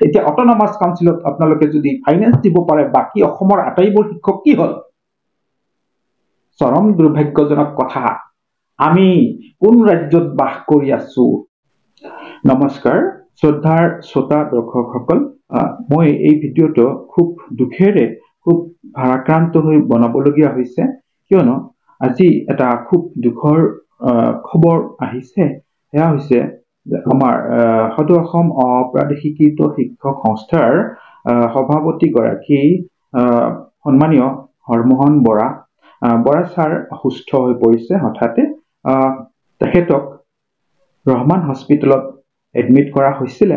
এতিয়া অট'নমাছ কাউন্সিলত আপোনালোকে যদি ফাইনেন্স দিব পাৰে বাকী অসমৰ আটাইবোৰ শিক্ষক কি হল চৰম দুৰ্ভাগ্যজনক কথা আমি কোন ৰাজ্যত বাস কৰি আছো নমস্কাৰ শ্ৰদ্ধাৰ শ্ৰোতা দৰ্শকসকল মই এই ভিডিঅটো খুব দুখেৰে খুব ভাৰাক্ৰান্ত হৈ বনাবলগীয়া হৈছে কিয়নো আজি এটা খুব দুখৰ খবৰ আহিছে এয়া হৈছে আমাৰ সদৌ অসম অপ্ৰাদেশিকৃত শিক্ষক সংস্থাৰ সভাপতি গৰাকী সন্মানীয় হৰমোহন বৰা ছাৰ অসুস্থ হৈ পৰিছে হঠাতে তেখেতক ৰহমান হস্পিটেলত এডমিট কৰা হৈছিল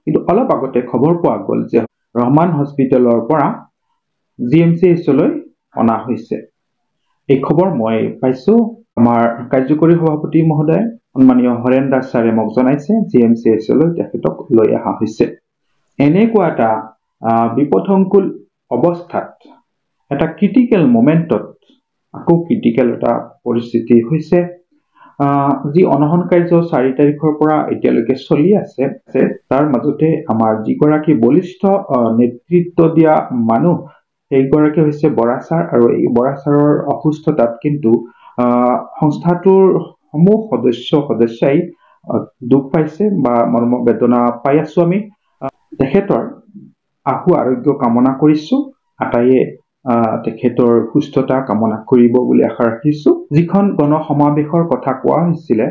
কিন্তু অলপ আগতে খবৰ পোৱা গ'ল যে ৰহমান হস্পিটেলৰ পৰা জিএমচিএইচলৈ অনা হৈছে এই খবৰ মই পাইছো আমাৰ কাৰ্যকৰী সভাপতি মহোদয় সন্মানীয় হৰেন দাস ছাৰে মোক জনাইছে জিএমচিএইচলৈ তেখেতক লৈ অহা হৈছে এনেকুৱা এটা বিপদসংকুল অৱস্থাত এটা ক্ৰিটিকেল মোমেন্টত আকৌ ক্ৰিটিকেল এটা পৰিস্থিতি হৈছে যি অনশন কাৰ্য 4 তাৰিখৰ পৰা এতিয়ালৈকে চলি আছে তাৰ মাজতে আমাৰ যিগৰাকী বলিষ্ঠ নেতৃত্ব দিয়া মানুহ এইগৰাকী হৈছে বৰা ছাৰ আৰু এই বৰা ছাৰৰ অসুস্থতাত কিন্তু সংস্থাটোৰ সমূহ সদস্যই দুখ পাইছে বা মৰ্মবেদনা পাই আছো আমি তেখেতৰ আশু আৰোগ্য কামনা কৰিছো আটাইয়ে তেখেতৰ সুস্থতা কামনা কৰিব বুলি আশা ৰাখিছো যিখন গণসমাৱেশৰ কথা কোৱা হৈছিল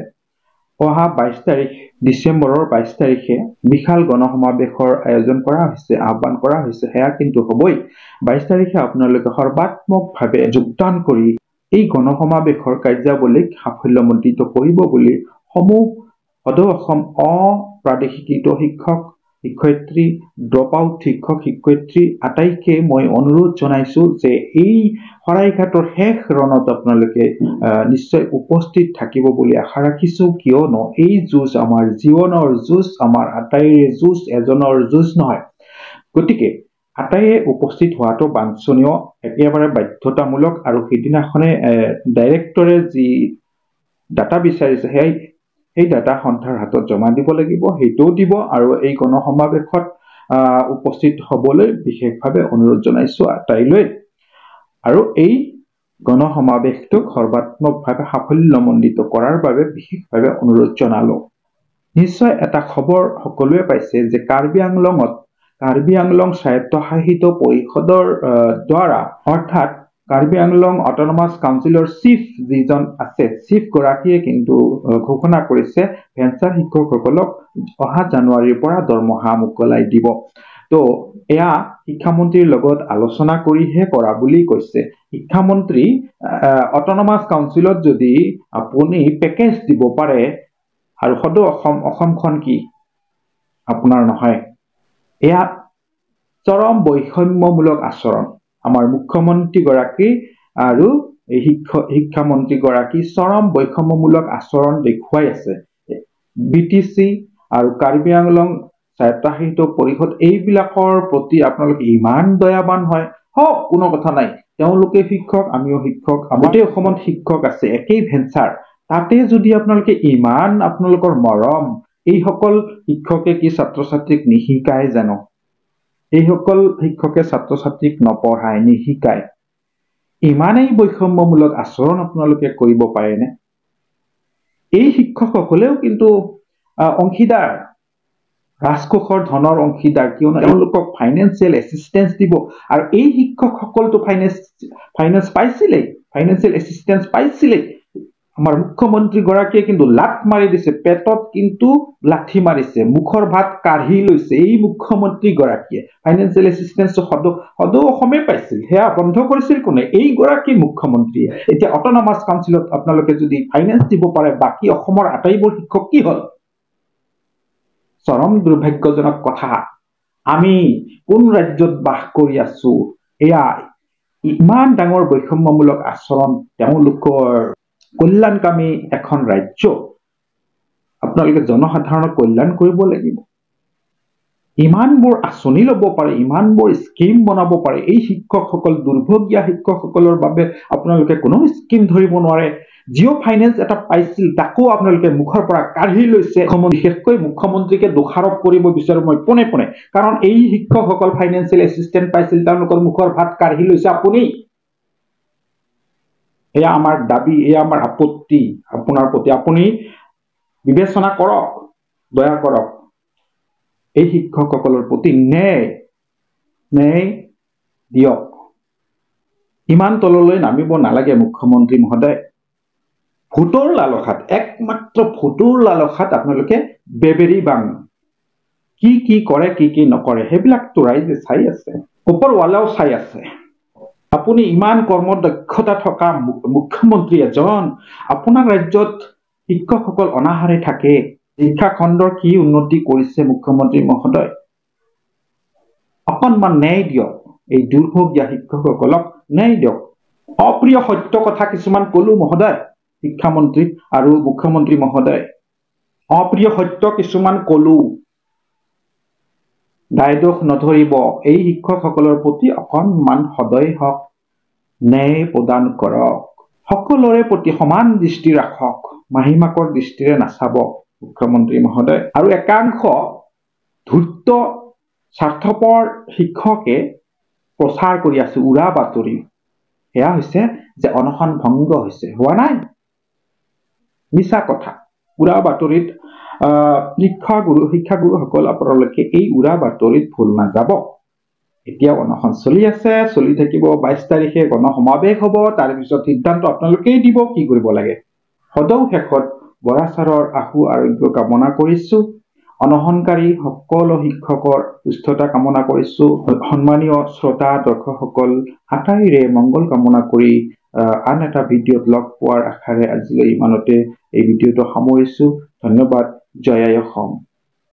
অহা 22 তাৰিখ ডিসেম্বৰৰ 22 তাৰিখে বিশাল গণসমাৱেশৰ আয়োজন কৰা হৈছে আহ্বান কৰা হৈছে হেয়া কিন্তু হবই 22 তাৰিখে আপোনালোকে সৰ্বাত্মকভাৱে যোগদান কৰি এই গণসমাৱেশৰ কাৰ্যাৱলীক সাফল্যমণ্ডিত কৰিব বুলি সমূহ সদৌ অসম অপ্ৰাদেশিকৃত শিক্ষক শিক্ষয়িত্ৰী ড্ৰপ আউট শিক্ষক শিক্ষয়িত্ৰী আটাইকে মই অনুৰোধ জনাইছো যে এই শৰাইঘাটৰ শেষ ৰণত আপোনালোকে নিশ্চয় উপস্থিত থাকিব বুলি আশা ৰাখিছো কিয়নো এই যুঁজ আমাৰ জীৱনৰ যুঁজ আমাৰ আটাইৰে যুঁজ এজনৰ যুঁজ নহয় গতিকে আটাইয়ে উপস্থিত হোৱাটো বাঞ্ছনীয় একেবাৰে বাধ্যতামূলক আৰু সেইদিনাখনে ডাইৰেক্টৰে যি ডাটা বিচাৰিছে সেই ডাটা সন্থাৰ হাতত জমা দিব লাগিব সেইটোও দিব আৰু এই গণসমাৱেশত উপস্থিত হবলৈ বিশেষভাৱে অনুৰোধ জনাইছো আটাইলৈ আৰু এই গণসমাৱেশটোক সৰ্বাত্মকভাৱে সাফল্যমণ্ডিত কৰাৰ বাবে বিশেষভাৱে অনুৰোধ জনালো নিশ্চয় এটা খবৰ সকলোৱে পাইছে যে কাৰ্বি আংলং স্বায়ত্তশাসিত পৰিষদৰ দ্বাৰা অৰ্থাৎ কাৰ্বি আংলং অট'নমাছ কাউন্সিলৰ চিফ যিজন আছে চিফ গৰাকীয়ে কিন্তু ঘোষণা কৰিছে ভেঞ্চাৰ শিক্ষকসকলক অহা জানুৱাৰীৰ পৰা দৰমহা মোকলাই দিব তো এয়া শিক্ষামন্ত্ৰীৰ লগত আলোচনা কৰিহে কৰা বুলি কৈছে শিক্ষামন্ত্ৰী অট'নমাছ কাউন্সিলত যদি আপুনি পেকেজ দিব পাৰে আৰু সদৌ অসমখন কি আপোনাৰ নহয় এয়া চৰম বৈষম্যমূলক আচৰণ আমাৰ মুখ্যমন্ত্ৰী গৰাকী আৰু এই শিক্ষামন্ত্ৰী গৰাকী চৰম বৈষম্যমূলক আচৰণ দেখুৱাই আছে বিটিসি আৰু কাৰ্বি আংলং স্বায়ত্তশাসিত পৰিষদ এইবিলাকৰ প্ৰতি আপোনালোকে ইমান দয়াবান হয় হওক কোনো কথা নাই তেওঁলোকে শিক্ষক আমিও শিক্ষক গোটেই অসমত শিক্ষক আছে একেই ভেঞ্চাৰ তাতে যদি আপোনালোকে ইমান আপোনালোকৰ মৰম এইসকল শিক্ষকে কি ছাত্ৰ ছাত্ৰীক নিশিকায় জানো এইসকল শিক্ষকে ছাত্ৰ ছাত্ৰীক নপঢ়ায় নিশিকায় ইমানেই বৈষম্যমূলক আচৰণ আপোনালোকে কৰিব পাৰেনে এই শিক্ষকসকলেও কিন্তু অংশীদাৰ ৰাজকোষৰ ধনৰ অংশীদাৰ কিয়নো তেওঁলোকক ফাইনেন্সিয়েল এচিষ্টেন্স দিব আৰু এই শিক্ষকসকলতো ফাইনেন্স পাইছিলেই ফাইনেন্সিয়েল এচিষ্টেন্স পাইছিলেই আমাৰ মুখ্যমন্ত্ৰী গৰাকীয়ে কিন্তু লাট মাৰি দিছে পেটত কিন্তু লাঠি মাৰিছে মুখৰ ভাত কাঢ়ি লৈছে এই মুখ্যমন্ত্ৰী গৰাকীয়ে ফাইনেন্সিয়েল এচিষ্টেন্স সদৌ অসমে পাইছিল হেয়া বন্ধ কৰিছিল কোনে এই গৰাকী মুখ্যমন্ত্ৰীয়ে এতিয়া অট'নমাছ কাউন্সিলত আপোনালোকে যদি ফাইনেন্স দিব পাৰে বাকী অসমৰ আটাইবোৰ শিক্ষক কি হল চৰম দুৰ্ভাগ্যজনক কথা আমি কোন ৰাজ্যত বাস কৰি আছো এয়া ইমান ডাঙৰ বৈষম্যমূলক আচৰণ তেওঁলোকৰ কল্যাণকামী এখন ৰাজ্য আপোনালোকে জনসাধাৰণৰ কল্যাণ কৰিব লাগিব ইমানবোৰ আঁচনি ল'ব পাৰে, ইমানবোৰ স্কিম বনাব পাৰে। এই শিক্ষকসকল, দুৰ্ভগীয়া শিক্ষকসকলৰ বাবে আপোনালোকে কোনো স্কিম ধৰিব নোৱাৰে। জিঅ' ফাইনেন্স এটা পাইছিল, তাকো আপোনালোকে মুখৰ পৰা কাঢ়ি লৈছে। বিশেষকৈ মুখ্যমন্ত্ৰীকে দোষাৰোপ কৰিব বিচাৰো মই পোনে পোনে, কাৰণ এই শিক্ষকসকল ফাইনেন্সিয়েল এছিষ্টেণ্ট পাইছিল, তেওঁলোকৰ মুখৰ ভাত কাঢ়ি লৈছে আপুনি। এয়া আমাৰ দাবী, এয়া আমাৰ আপত্তি আপোনাৰ প্ৰতি। আপুনি বিবেচনা কৰক, দয়া কৰক, এই শিক্ষকসকলৰ প্ৰতি ন্যায় দিয়ক। ইমান তললৈ নামিব নালাগে মুখ্যমন্ত্ৰী মহোদয়। ভোটৰ লালসাত, একমাত্ৰ ভোটৰ লালসাত আপোনালোকে বেবেৰি বাং। কি কৰে, কি নকৰে সেইবিলাকতো ৰাইজে চাই আছে, ওপৰৱালাও চাই আছে। আপুনি ইমান কৰ্মদক্ষতা থকা মুখ্যমন্ত্ৰী এজন, আপোনাৰ ৰাজ্যত শিক্ষকসকল অনাহাৰে থাকে। শিক্ষা খণ্ডৰ কি উন্নতি কৰিছে মুখ্যমন্ত্ৰী মহোদয়? অকণমান ন্যায় দিয়ক, এই দুৰ্ভগীয়া শিক্ষকসকলক ন্যায় দিয়ক। অপ্ৰিয় সত্য কথা কিছুমান কলো মহোদয়, শিক্ষামন্ত্ৰী আৰু মুখ্যমন্ত্ৰী মহোদয়, অপ্ৰিয় সত্য কিছুমান কলো, দায় দোষ নধৰিব। এই শিক্ষকসকলৰ প্ৰতি অকণমান সদয় হওক, ন্যায় প্ৰদান কৰক, সকলোৰে প্ৰতি সমান দৃষ্টি ৰাখক, মাহিমাকৰ দৃষ্টিৰে নাচাব মুখ্যমন্ত্ৰী মহোদয়। আৰু একাংশ ধূৰ্ত স্বাৰ্থপৰ শিক্ষকে প্ৰচাৰ কৰি আছে উৰা বাতৰি, সেয়া হৈছে যে অনশন ভংগ হৈছে, হোৱা নাই, মিছা কথা। উৰা বাতৰিত শিক্ষাগুৰুসকল আপোনালোকে এই উৰা বাতৰিত ভুল নাযাব। এতিয়া অনশন চলি আছে, চলি থাকিব। 22 তাৰিখে গণসমাৱেশ হ'ব, তাৰ পিছত সিদ্ধান্ত আপোনালোকেই দিব কি কৰিব লাগে। সদৌ শেষত বৰা ছাৰৰ আশু আৰোগ্য কামনা কৰিছো, অনশনকাৰী সকলো শিক্ষকৰ সুস্থতা কামনা কৰিছো। সন্মানীয় শ্ৰোতা দৰ্শকসকল, আটাইৰে মংগল কামনা কৰি আন এটা ভিডিঅ'ত লগ পোৱাৰ আশাৰে আজিলৈ ইমানতে এই ভিডিঅ'টো সামৰিছো। ধন্যবাদ। জয় আই অসম।